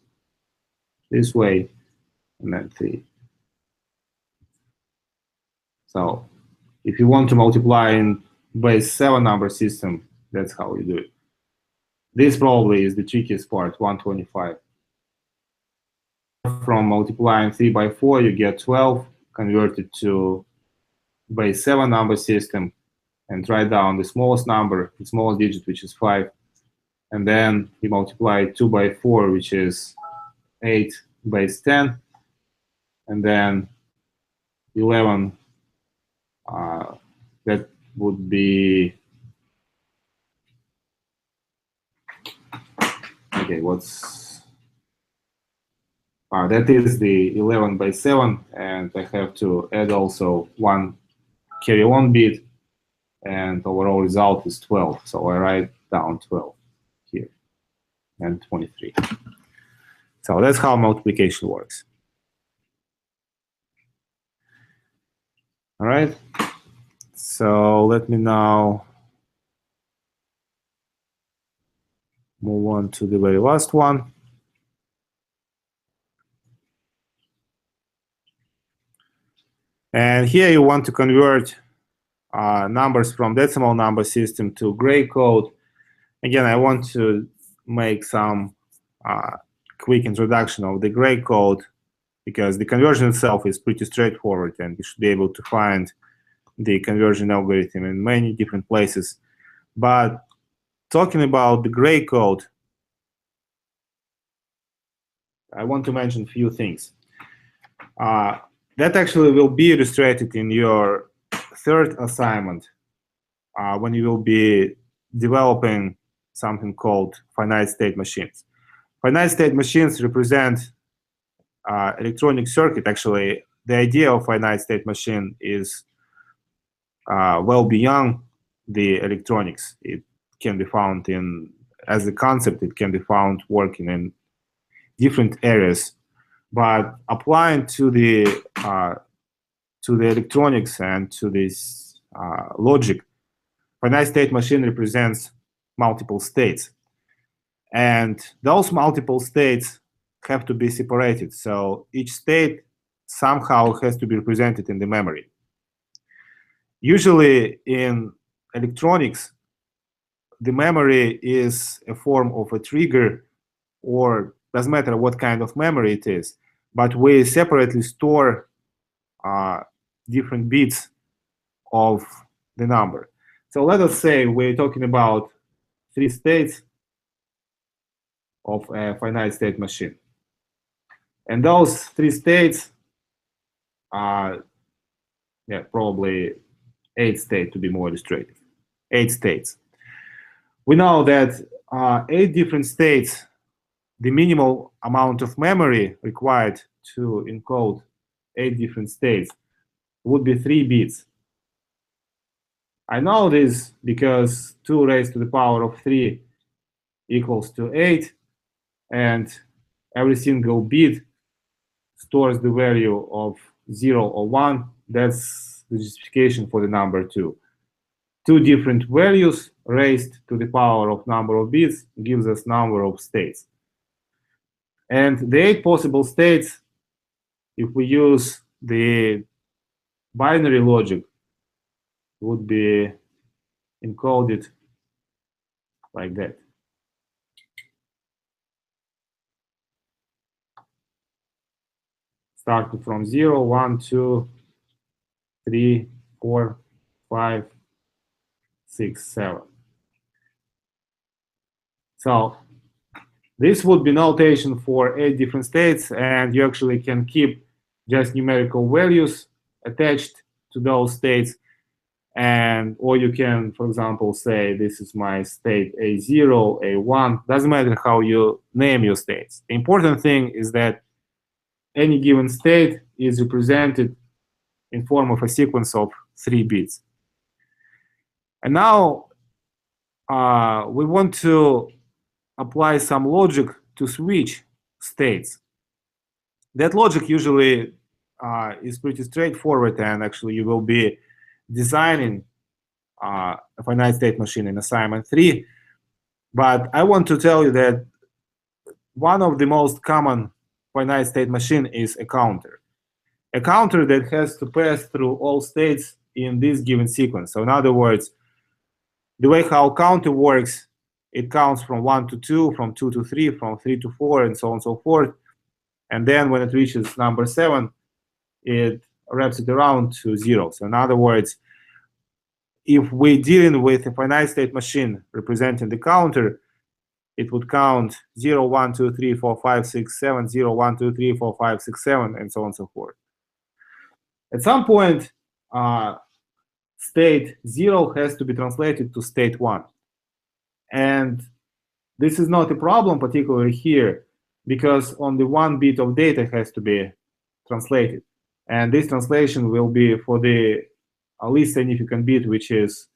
A: this way, and then 3. So if you want to multiply in base 7 number system, that's how you do it. This probably is the trickiest part, 125. From multiplying 3 by 4, you get 12, converted to base 7 number system, and write down the smallest number, the smallest digit, which is 5. And then you multiply 2 by 4, which is 8 base 10. And then 11, that would be, okay, what's, that is the 11 by 7, and I have to add also 1 carry on bit, and overall result is 12. So I write down 12 here, and 23. So that's how multiplication works. All right. So let me now move on to the very last one. And here you want to convert numbers from decimal number system to gray code. Again, I want to make some quick introduction of the gray code, because the conversion itself is pretty straightforward, and you should be able to find the conversion algorithm in many different places. But talking about the gray code, I want to mention a few things. That actually will be illustrated in your third assignment when you will be developing something called finite state machines. Finite state machines represent electronic circuit. Actually, the idea of finite state machine is well beyond the electronics. It can be found in, as a concept, it can be found working in different areas. But applying to the electronics and to this logic, finite state machine represents multiple states. And those multiple states have to be separated. So each state somehow has to be represented in the memory. Usually in electronics, the memory is a form of a trigger, or doesn't matter what kind of memory it is, but we separately store different bits of the number. So let us say we're talking about 3 states of a finite state machine. And those 3 states are probably 8 states to be more illustrative. 8 states. We know that 8 different states, the minimal amount of memory required to encode 8 different states would be 3 bits. I know this because 2 raised to the power of 3 equals to 8, and every single bit stores the value of 0 or 1. That's the justification for the number 2. Two different values raised to the power of number of bits gives us number of states. And the 8 possible states, if we use the binary logic, would be encoded like that. Starting from 0, 1, 2, 3, 4, 5, 6, 7. So this would be notation for 8 different states, and you actually can keep just numerical values attached to those states. And or you can, for example, say this is my state A0, A1. Doesn't matter how you name your states. The important thing is that any given state is represented in form of a sequence of 3 bits. And now we want to apply some logic to switch states. That logic usually is pretty straightforward, and actually you will be designing a finite state machine in assignment 3. But I want to tell you that one of the most common finite state machine is a counter. A counter that has to pass through all states in this given sequence. So in other words, the way how counter works, it counts from 1 to 2, from 2 to 3, from 3 to 4, and so on and so forth. And then when it reaches number 7, it wraps it around to 0. So in other words, if we're dealing with a finite state machine representing the counter, it would count 0, 1, 2, 3, 4, 5, 6, 7, 0, 1, 2, 3, 4, 5, 6, 7, and so on and so forth. At some point, state 0 has to be translated to state 1. And this is not a problem, particularly here, because only 1 bit of data has to be translated. And this translation will be for the least significant bit, which is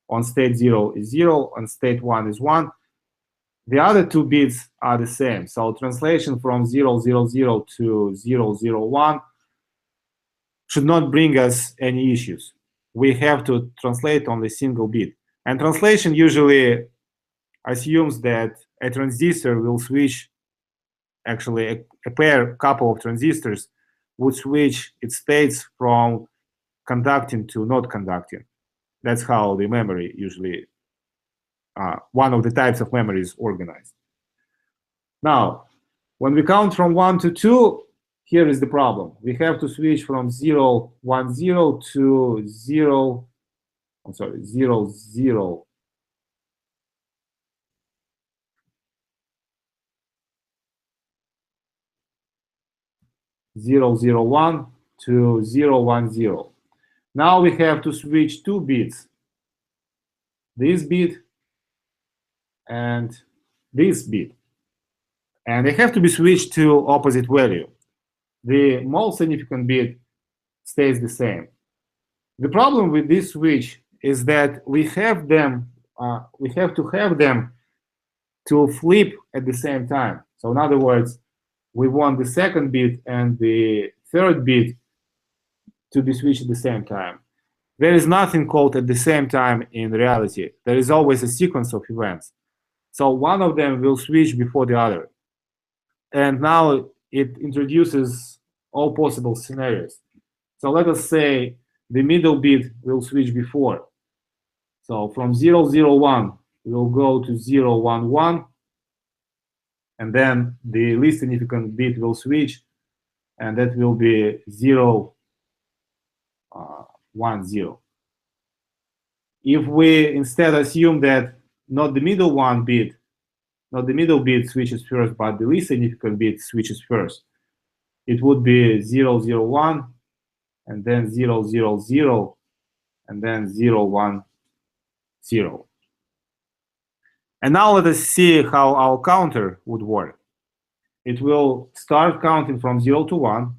A: on state 0 is 0, on state 1 is 1. The other 2 bits are the same. So translation from 000 to 001 should not bring us any issues. We have to translate only a single bit. And translation usually assumes that a transistor will switch, actually a couple of transistors would switch its states from conducting to not conducting. That's how the memory usually, one of the types of memory is organized. Now, when we count from 1 to 2, here is the problem. We have to switch from 0, 1, 0 to 0, 0, 0. Zero, zero, 1 to 0, 1, 0. Now we have to switch 2 bits. This bit and this bit. And they have to be switched to opposite value. The most significant bit stays the same. The problem with this switch is that we have to have them to flip at the same time. So in other words, we want the second bit and the third bit to be switched at the same time. There is nothing called at the same time in reality. There is always a sequence of events. So one of them will switch before the other. And now it introduces all possible scenarios. So let us say the middle bit will switch before. So from 001, we'll go to 011. And then the least significant bit will switch, and that will be 0, 1, 0. If we instead assume that not the middle bit switches first, but the least significant bit switches first, it would be 001, and then 000, and then 010. And now let us see how our counter would work. It will start counting from 0 to 1.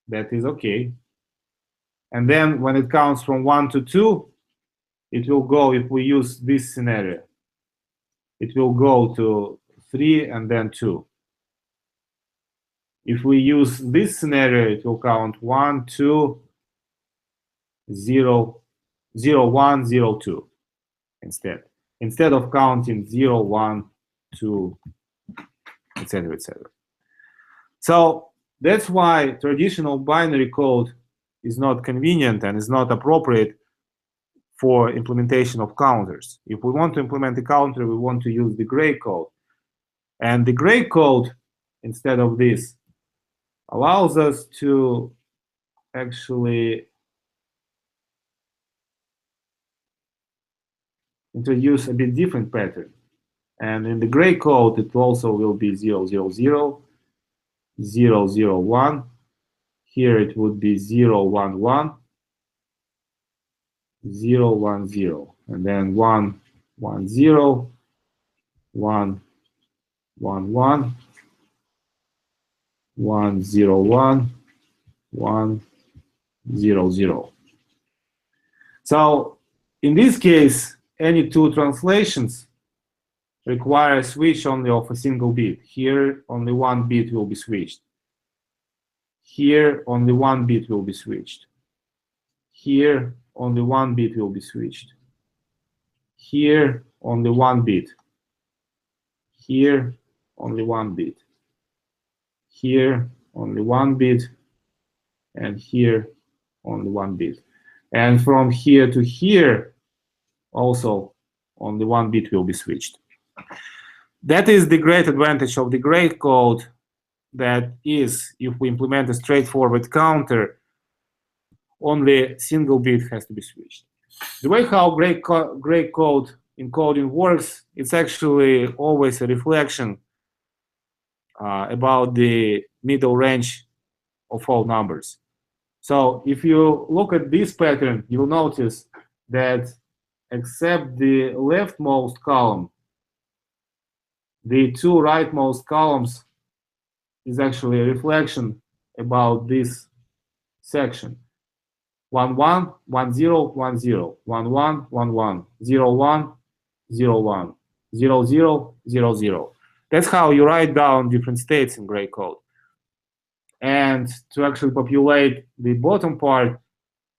A: That is okay. And then when it counts from 1 to 2, it will go, if we use this scenario, it will go to 3 and then 2. If we use this scenario, it will count 1, 2, 0, 0, 1, 0, 2 instead of counting 0, 1, 2, etc., etc. So that's why traditional binary code is not convenient and is not appropriate for implementation of counters. If we want to implement a counter, we want to use the gray code. And the gray code, instead of this, allows us to actually introduce a bit different pattern. And in the gray code, it also will be 0, 0, 0, 0, 0, 1. Here it would be 0, 1, 1, 0, 1, 0. And then 1, 1, 0, 1, 1, 1, 1, 0, 1, 1, 0, 0. So in this case, any two translations require a switch only of a single bit. Here, only one bit will be switched. Here, only one bit will be switched. Here, only one bit will be switched. Here, only one bit. Here, only one bit. Here, only one bit. And here, only one bit. And from here to here, also, only one bit will be switched. That is the great advantage of the gray code. That is, if we implement a straightforward counter, only a single bit has to be switched. The way how gray code encoding works, it's actually always a reflection about the middle range of all numbers. So if you look at this pattern, you'll notice that except the leftmost column, the two rightmost columns is actually a reflection about this section. 1, 1, 1, 0, 1, 0, 1, 1, 1, 1, 0, 1, 0, 1, 0, 0, 0, 0. That's how you write down different states in gray code. And to actually populate the bottom part,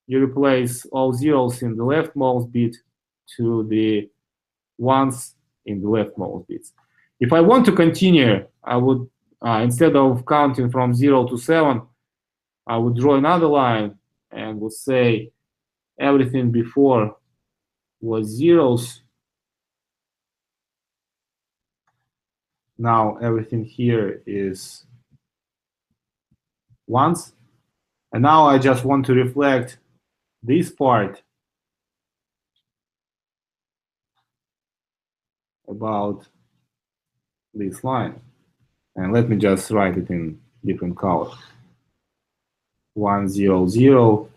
A: you replace all zeros in the leftmost bit to the ones in the leftmost bits. If I want to continue, I would, instead of counting from 0 to 7, I would draw another line and would say everything before was zeros. Now everything here is ones. And now I just want to reflect this part about this line. And let me just write it in different color. 1, 0, 0,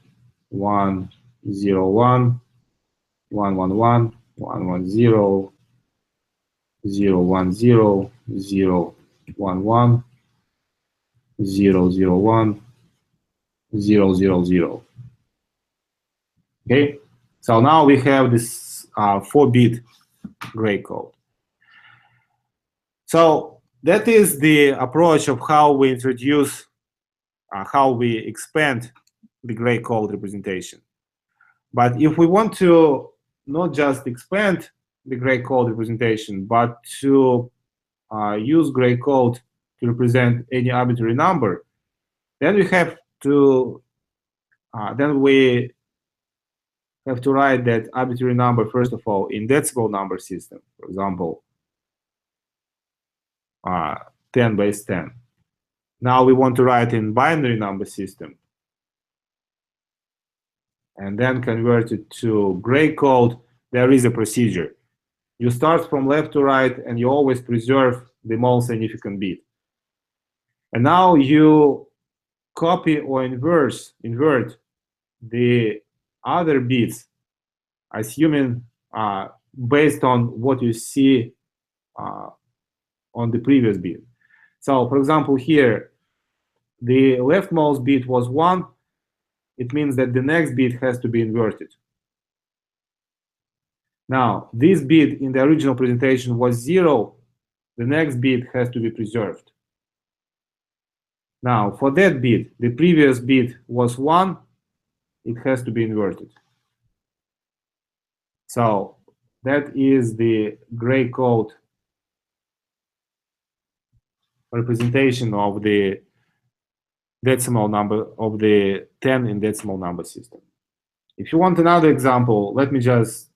A: 1, 0, 1, 1, 1, 1, 1, 1, 0, 0, 1, 0, 0, 1, 1, 0, 0, 1, 0, 0, 0. Okay, so now we have this 4-bit gray code. So that is the approach of how we introduce, how we expand the gray code representation. But if we want to not just expand the gray code representation, but to use gray code to represent any arbitrary number, then we have to write that arbitrary number first of all in decimal number system. For example, 10 base 10. Now we want to write in binary number system, and then convert it to gray code. There is a procedure. You start from left to right, and you always preserve the most significant bit. And now you copy or invert the other bits, assuming based on what you see on the previous bit. So, for example, here, the leftmost bit was 1. It means that the next bit has to be inverted. Now, this bit in the original presentation was 0. The next bit has to be preserved. Now, for that bit, the previous bit was 1. It has to be inverted. So that is the gray code representation of the decimal number of the 10 in decimal number system. If you want another example, let me just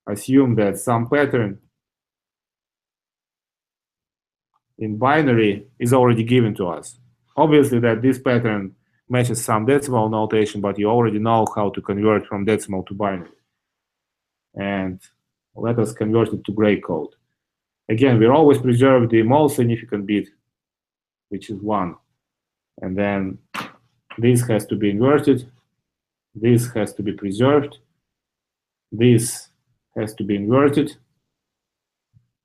A: assume that some pattern in binary is already given to us. Obviously that this pattern matches some decimal notation, but you already know how to convert from decimal to binary. And let us convert it to gray code. Again, we always preserve the most significant bit, which is 1. And then this has to be inverted. This has to be preserved. This has to be inverted.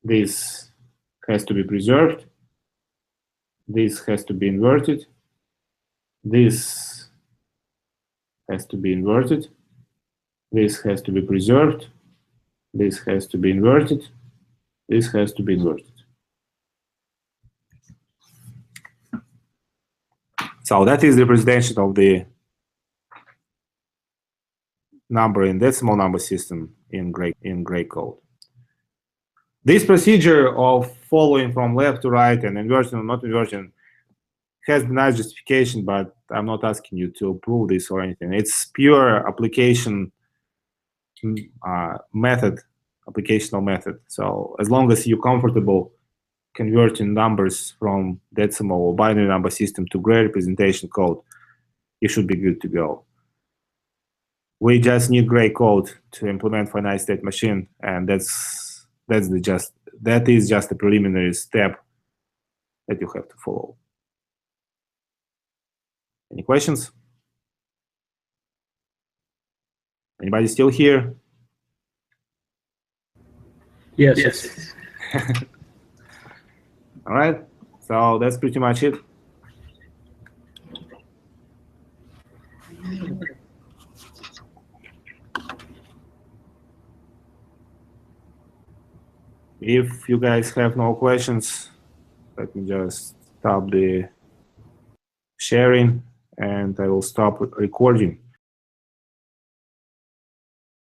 A: This has to be preserved. This has to be inverted. This has to be inverted. This has to be preserved. This has to be inverted. This has to be inverted. So that is the representation of the number in decimal number system in gray code. This procedure of following from left to right and inversion or not inversion has nice justification, but I'm not asking you to prove this or anything. It's pure application method, applicational method. So as long as you're comfortable converting numbers from decimal or binary number system to gray representation code, you should be good to go. We just need gray code to implement finite state machine, and that is just a preliminary step that you have to follow. Any questions? Anybody still here?
C: Yes.
A: All right, so that's pretty much it. If you guys have no questions, let me just stop the sharing and I will stop recording.